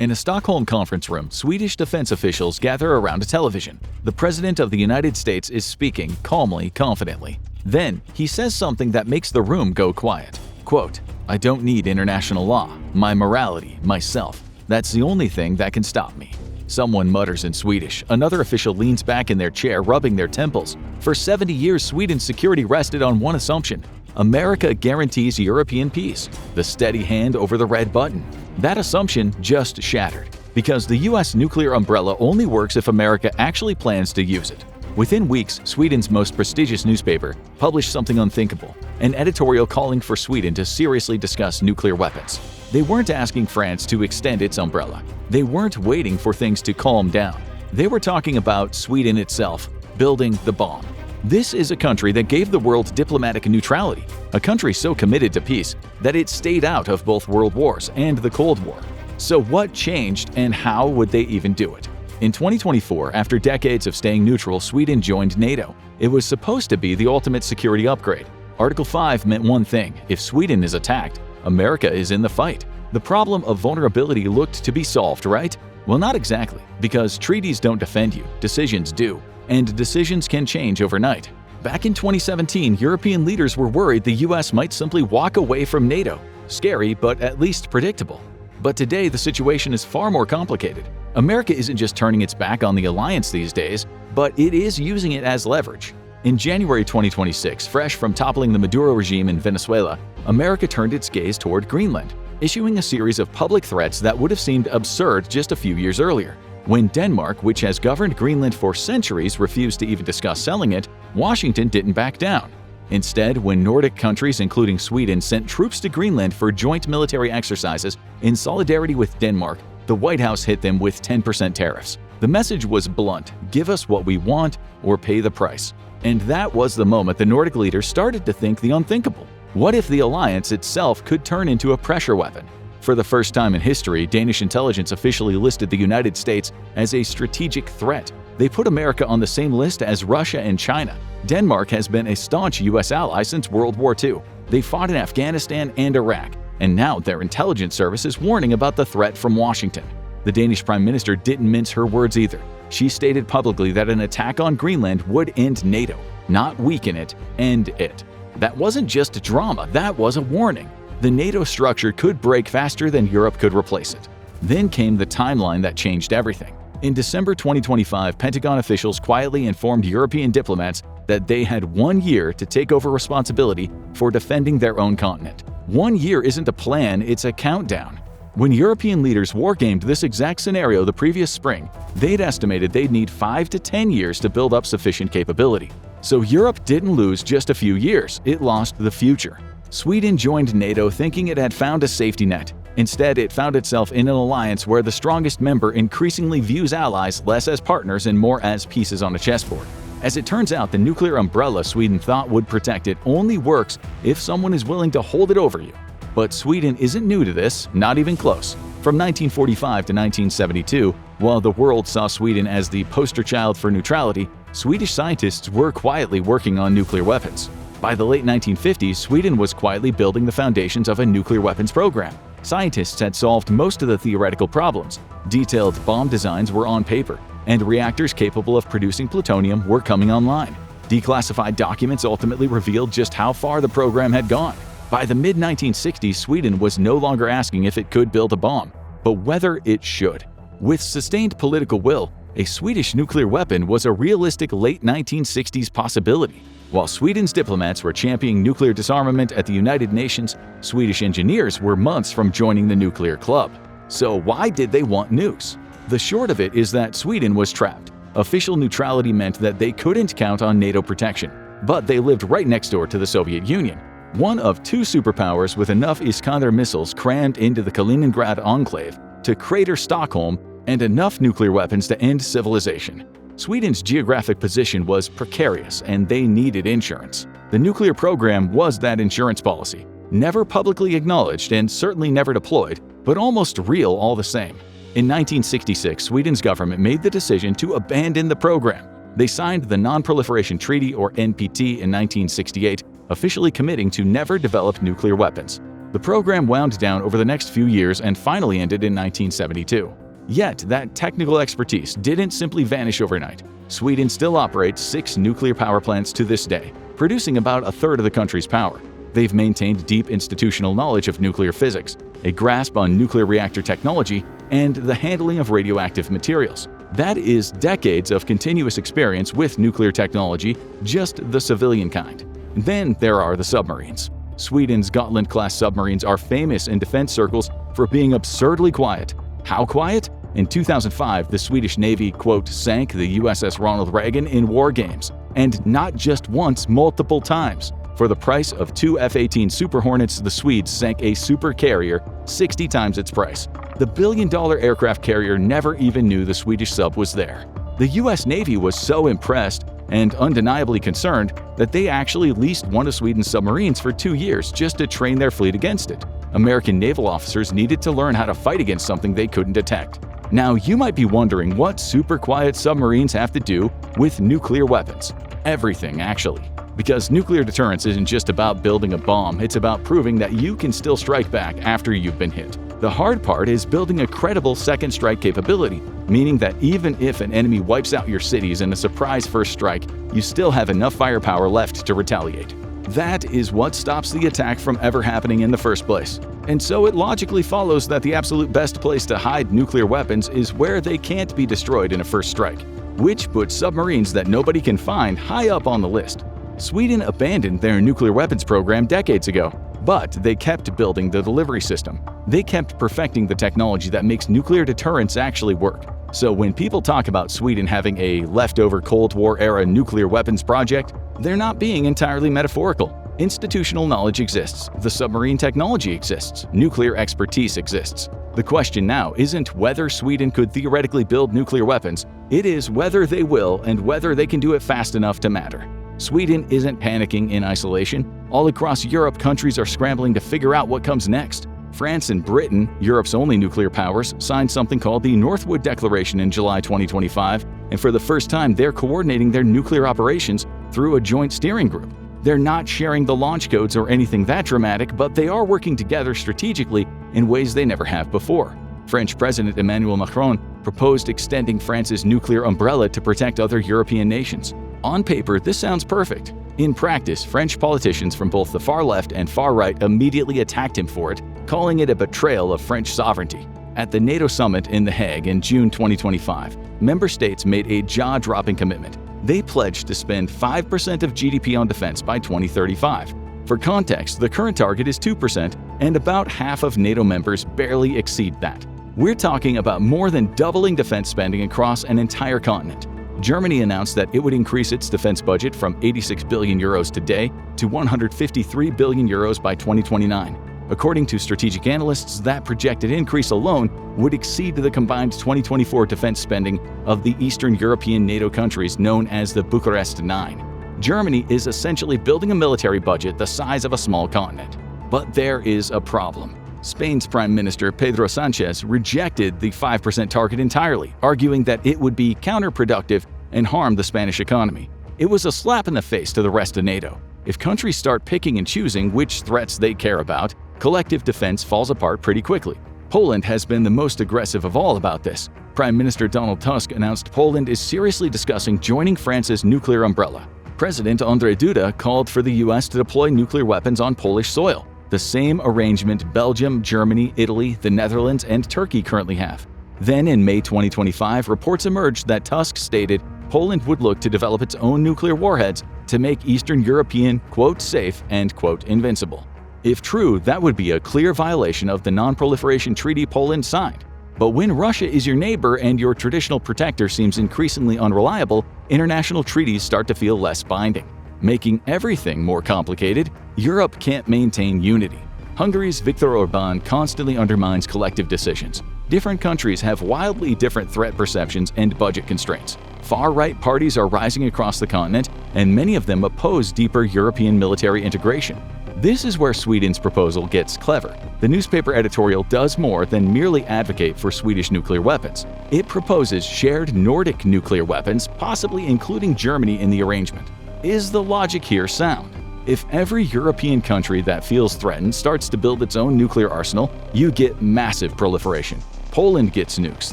In a Stockholm conference room, Swedish defense officials gather around a television. The President of the United States is speaking calmly, confidently. Then, he says something that makes the room go quiet. Quote, "I don't need international law. My morality, myself. That's the only thing that can stop me." Someone mutters in Swedish. Another official leans back in their chair, rubbing their temples. For 70 years, Sweden's security rested on one assumption: America guarantees European peace. The steady hand over the red button. That assumption just shattered, because the US nuclear umbrella only works if America actually plans to use it. Within weeks, Sweden's most prestigious newspaper published something unthinkable, an editorial calling for Sweden to seriously discuss nuclear weapons. They weren't asking France to extend its umbrella. They weren't waiting for things to calm down. They were talking about Sweden itself, building the bomb. This is a country that gave the world diplomatic neutrality, a country so committed to peace that it stayed out of both world wars and the Cold War. So what changed, and how would they even do it? In 2024, after decades of staying neutral, Sweden joined NATO. It was supposed to be the ultimate security upgrade. Article 5 meant one thing: if Sweden is attacked, America is in the fight. The problem of vulnerability looked to be solved, right? Well, not exactly, because treaties don't defend you, decisions do, and decisions can change overnight. Back in 2017, European leaders were worried the US might simply walk away from NATO. Scary, but at least predictable. But today, the situation is far more complicated. America isn't just turning its back on the alliance these days, but it is using it as leverage. In January 2026, fresh from toppling the Maduro regime in Venezuela, America turned its gaze toward Greenland, issuing a series of public threats that would have seemed absurd just a few years earlier. When Denmark, which has governed Greenland for centuries, refused to even discuss selling it, Washington didn't back down. Instead, when Nordic countries, including Sweden, sent troops to Greenland for joint military exercises in solidarity with Denmark, the White House hit them with 10% tariffs. The message was blunt: give us what we want or pay the price. And that was the moment the Nordic leaders started to think the unthinkable. What if the alliance itself could turn into a pressure weapon? For the first time in history, Danish intelligence officially listed the United States as a strategic threat. They put America on the same list as Russia and China. Denmark has been a staunch US ally since World War II. They fought in Afghanistan and Iraq, and now their intelligence service is warning about the threat from Washington. The Danish Prime Minister didn't mince her words either. She stated publicly that an attack on Greenland would end NATO, not weaken it, end it. That wasn't just drama, that was a warning. The NATO structure could break faster than Europe could replace it. Then came the timeline that changed everything. In December 2025, Pentagon officials quietly informed European diplomats that they had 1 year to take over responsibility for defending their own continent. 1 year isn't a plan, it's a countdown. When European leaders wargamed this exact scenario the previous spring, they'd estimated they'd need 5 to 10 years to build up sufficient capability. So Europe didn't lose just a few years, it lost the future. Sweden joined NATO thinking it had found a safety net. Instead, it found itself in an alliance where the strongest member increasingly views allies less as partners and more as pieces on a chessboard. As it turns out, the nuclear umbrella Sweden thought would protect it only works if someone is willing to hold it over you. But Sweden isn't new to this, not even close. From 1945 to 1972, while the world saw Sweden as the poster child for neutrality, Swedish scientists were quietly working on nuclear weapons. By the late 1950s, Sweden was quietly building the foundations of a nuclear weapons program. Scientists had solved most of the theoretical problems. Detailed bomb designs were on paper, and reactors capable of producing plutonium were coming online. Declassified documents ultimately revealed just how far the program had gone. By the mid-1960s, Sweden was no longer asking if it could build a bomb, but whether it should. With sustained political will, a Swedish nuclear weapon was a realistic late 1960s possibility. While Sweden's diplomats were championing nuclear disarmament at the United Nations, Swedish engineers were months from joining the nuclear club. So why did they want nukes? The short of it is that Sweden was trapped. Official neutrality meant that they couldn't count on NATO protection, but they lived right next door to the Soviet Union, one of two superpowers with enough Iskander missiles crammed into the Kaliningrad enclave to crater Stockholm and enough nuclear weapons to end civilization. Sweden's geographic position was precarious and they needed insurance. The nuclear program was that insurance policy, never publicly acknowledged and certainly never deployed, but almost real all the same. In 1966, Sweden's government made the decision to abandon the program. They signed the Non-Proliferation Treaty, or NPT, in 1968, officially committing to never develop nuclear weapons. The program wound down over the next few years and finally ended in 1972. Yet, that technical expertise didn't simply vanish overnight. Sweden still operates 6 nuclear power plants to this day, producing about a third of the country's power. They've maintained deep institutional knowledge of nuclear physics, a grasp on nuclear reactor technology, and the handling of radioactive materials. That is decades of continuous experience with nuclear technology, just the civilian kind. Then there are the submarines. Sweden's Gotland-class submarines are famous in defense circles for being absurdly quiet. How quiet? In 2005, the Swedish Navy, quote, sank the USS Ronald Reagan in war games. And not just once, multiple times. For the price of 2 F-18 Super Hornets, the Swedes sank a super carrier 60 times its price. The billion-dollar aircraft carrier never even knew the Swedish sub was there. The US Navy was so impressed and undeniably concerned that they actually leased one of Sweden's submarines for 2 years just to train their fleet against it. American naval officers needed to learn how to fight against something they couldn't detect. Now, you might be wondering what super quiet submarines have to do with nuclear weapons. Everything, actually. Because nuclear deterrence isn't just about building a bomb, it's about proving that you can still strike back after you've been hit. The hard part is building a credible second strike capability, meaning that even if an enemy wipes out your cities in a surprise first strike, you still have enough firepower left to retaliate. That is what stops the attack from ever happening in the first place. And so it logically follows that the absolute best place to hide nuclear weapons is where they can't be destroyed in a first strike, which puts submarines that nobody can find high up on the list. Sweden abandoned their nuclear weapons program decades ago, but they kept building the delivery system. They kept perfecting the technology that makes nuclear deterrence actually work. So when people talk about Sweden having a leftover Cold War-era nuclear weapons project, they're not being entirely metaphorical. Institutional knowledge exists, the submarine technology exists, nuclear expertise exists. The question now isn't whether Sweden could theoretically build nuclear weapons, it is whether they will and whether they can do it fast enough to matter. Sweden isn't panicking in isolation. All across Europe, countries are scrambling to figure out what comes next. France and Britain, Europe's only nuclear powers, signed something called the Northwood Declaration in July 2025, and for the first time they're coordinating their nuclear operations through a joint steering group. They're not sharing the launch codes or anything that dramatic, but they are working together strategically in ways they never have before. French President Emmanuel Macron proposed extending France's nuclear umbrella to protect other European nations. On paper, this sounds perfect. In practice, French politicians from both the far left and far right immediately attacked him for it, calling it a betrayal of French sovereignty. At the NATO summit in The Hague in June 2025, member states made a jaw-dropping commitment. They pledged to spend 5% of GDP on defense by 2035. For context, the current target is 2%, and about half of NATO members barely exceed that. We're talking about more than doubling defense spending across an entire continent. Germany announced that it would increase its defense budget from 86 billion euros today to 153 billion euros by 2029. According to strategic analysts, that projected increase alone would exceed the combined 2024 defense spending of the Eastern European NATO countries known as the Bucharest Nine. Germany is essentially building a military budget the size of a small continent. But there is a problem. Spain's Prime Minister Pedro Sánchez rejected the 5% target entirely, arguing that it would be counterproductive and harm the Spanish economy. It was a slap in the face to the rest of NATO. If countries start picking and choosing which threats they care about, collective defense falls apart pretty quickly. Poland has been the most aggressive of all about this. Prime Minister Donald Tusk announced Poland is seriously discussing joining France's nuclear umbrella. President Andrzej Duda called for the US to deploy nuclear weapons on Polish soil, the same arrangement Belgium, Germany, Italy, the Netherlands, and Turkey currently have. Then in May 2025, reports emerged that Tusk stated Poland would look to develop its own nuclear warheads to make Eastern European, quote, safe and, quote, invincible. If true, that would be a clear violation of the Non-Proliferation Treaty Poland signed. But when Russia is your neighbor and your traditional protector seems increasingly unreliable, international treaties start to feel less binding. Making everything more complicated, Europe can't maintain unity. Hungary's Viktor Orbán constantly undermines collective decisions. Different countries have wildly different threat perceptions and budget constraints. Far-right parties are rising across the continent, and many of them oppose deeper European military integration. This is where Sweden's proposal gets clever. The newspaper editorial does more than merely advocate for Swedish nuclear weapons. It proposes shared Nordic nuclear weapons, possibly including Germany in the arrangement. Is the logic here sound? If every European country that feels threatened starts to build its own nuclear arsenal, you get massive proliferation. Poland gets nukes,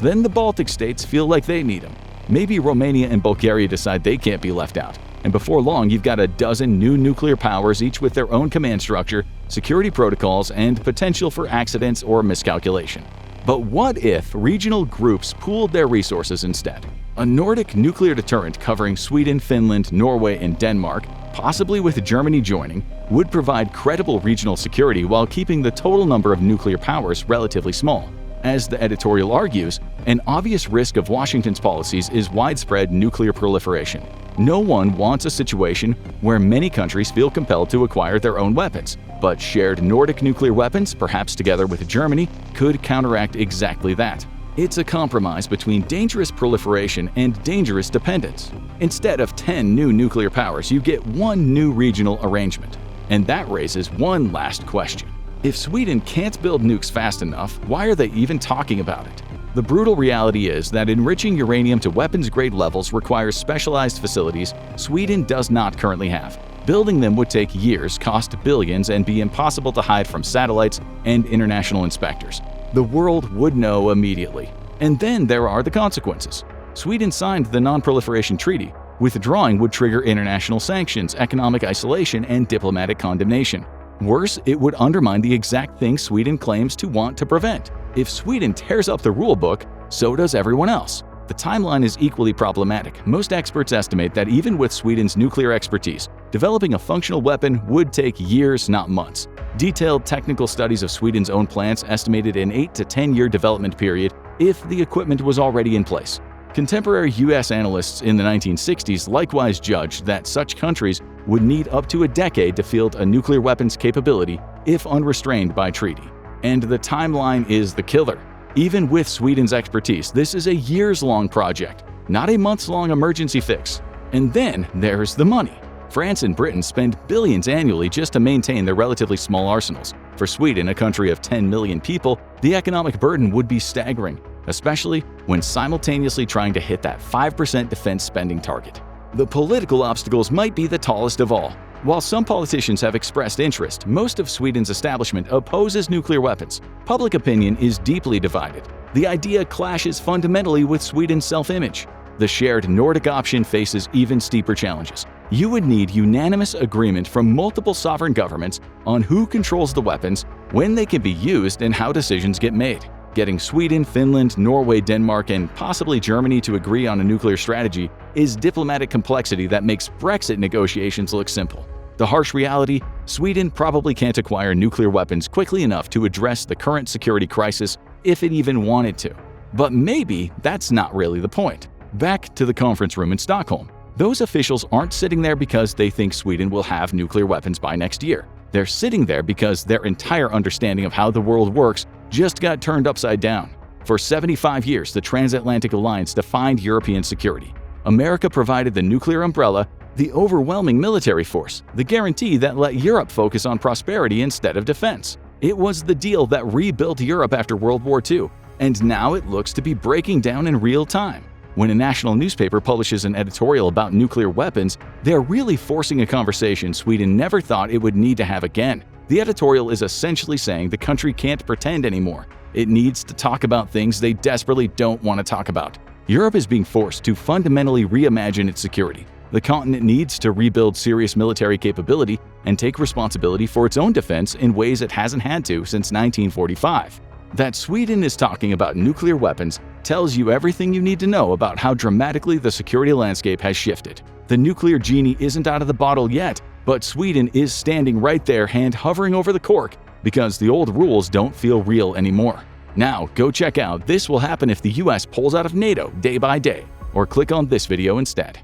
then the Baltic states feel like they need them. Maybe Romania and Bulgaria decide they can't be left out. And before long, you've got a dozen new nuclear powers, each with their own command structure, security protocols, and potential for accidents or miscalculation. But what if regional groups pooled their resources instead? A Nordic nuclear deterrent covering Sweden, Finland, Norway, and Denmark, possibly with Germany joining, would provide credible regional security while keeping the total number of nuclear powers relatively small. As the editorial argues, an obvious risk of Washington's policies is widespread nuclear proliferation. No one wants a situation where many countries feel compelled to acquire their own weapons, but shared Nordic nuclear weapons, perhaps together with Germany, could counteract exactly that. It's a compromise between dangerous proliferation and dangerous dependence. Instead of 10 new nuclear powers, you get one new regional arrangement. And that raises one last question. If Sweden can't build nukes fast enough, why are they even talking about it? The brutal reality is that enriching uranium to weapons-grade levels requires specialized facilities Sweden does not currently have. Building them would take years, cost billions, and be impossible to hide from satellites and international inspectors. The world would know immediately. And then there are the consequences. Sweden signed the Non-Proliferation Treaty. Withdrawing would trigger international sanctions, economic isolation, and diplomatic condemnation. Worse, it would undermine the exact thing Sweden claims to want to prevent. If Sweden tears up the rulebook, so does everyone else. The timeline is equally problematic. Most experts estimate that even with Sweden's nuclear expertise, developing a functional weapon would take years, not months. Detailed technical studies of Sweden's own plants estimated an 8 to 10-year development period if the equipment was already in place. Contemporary U.S. analysts in the 1960s likewise judged that such countries would need up to a decade to field a nuclear weapons capability if unrestrained by treaty. And the timeline is the killer. Even with Sweden's expertise, this is a years-long project, not a months-long emergency fix. And then there's the money. France and Britain spend billions annually just to maintain their relatively small arsenals. For Sweden, a country of 10 million people, the economic burden would be staggering, especially when simultaneously trying to hit that 5% defense spending target. The political obstacles might be the tallest of all. While some politicians have expressed interest, most of Sweden's establishment opposes nuclear weapons. Public opinion is deeply divided. The idea clashes fundamentally with Sweden's self-image. The shared Nordic option faces even steeper challenges. You would need unanimous agreement from multiple sovereign governments on who controls the weapons, when they can be used, and how decisions get made. Getting Sweden, Finland, Norway, Denmark, and possibly Germany to agree on a nuclear strategy is diplomatic complexity that makes Brexit negotiations look simple. The harsh reality: Sweden probably can't acquire nuclear weapons quickly enough to address the current security crisis if it even wanted to. But maybe that's not really the point. Back to the conference room in Stockholm. Those officials aren't sitting there because they think Sweden will have nuclear weapons by next year. They're sitting there because their entire understanding of how the world works just got turned upside down. For 75 years, the transatlantic alliance defined European security. America provided the nuclear umbrella, the overwhelming military force, the guarantee that let Europe focus on prosperity instead of defense. It was the deal that rebuilt Europe after World War II, and now it looks to be breaking down in real time. When a national newspaper publishes an editorial about nuclear weapons, they're really forcing a conversation Sweden never thought it would need to have again. The editorial is essentially saying the country can't pretend anymore. It needs to talk about things they desperately don't want to talk about. Europe is being forced to fundamentally reimagine its security. The continent needs to rebuild serious military capability and take responsibility for its own defense in ways it hasn't had to since 1945. That Sweden is talking about nuclear weapons tells you everything you need to know about how dramatically the security landscape has shifted. The nuclear genie isn't out of the bottle yet, but Sweden is standing right there, hand hovering over the cork, because the old rules don't feel real anymore. Now, go check out This Will Happen If the US Pulls Out of NATO Day by Day, or click on this video instead.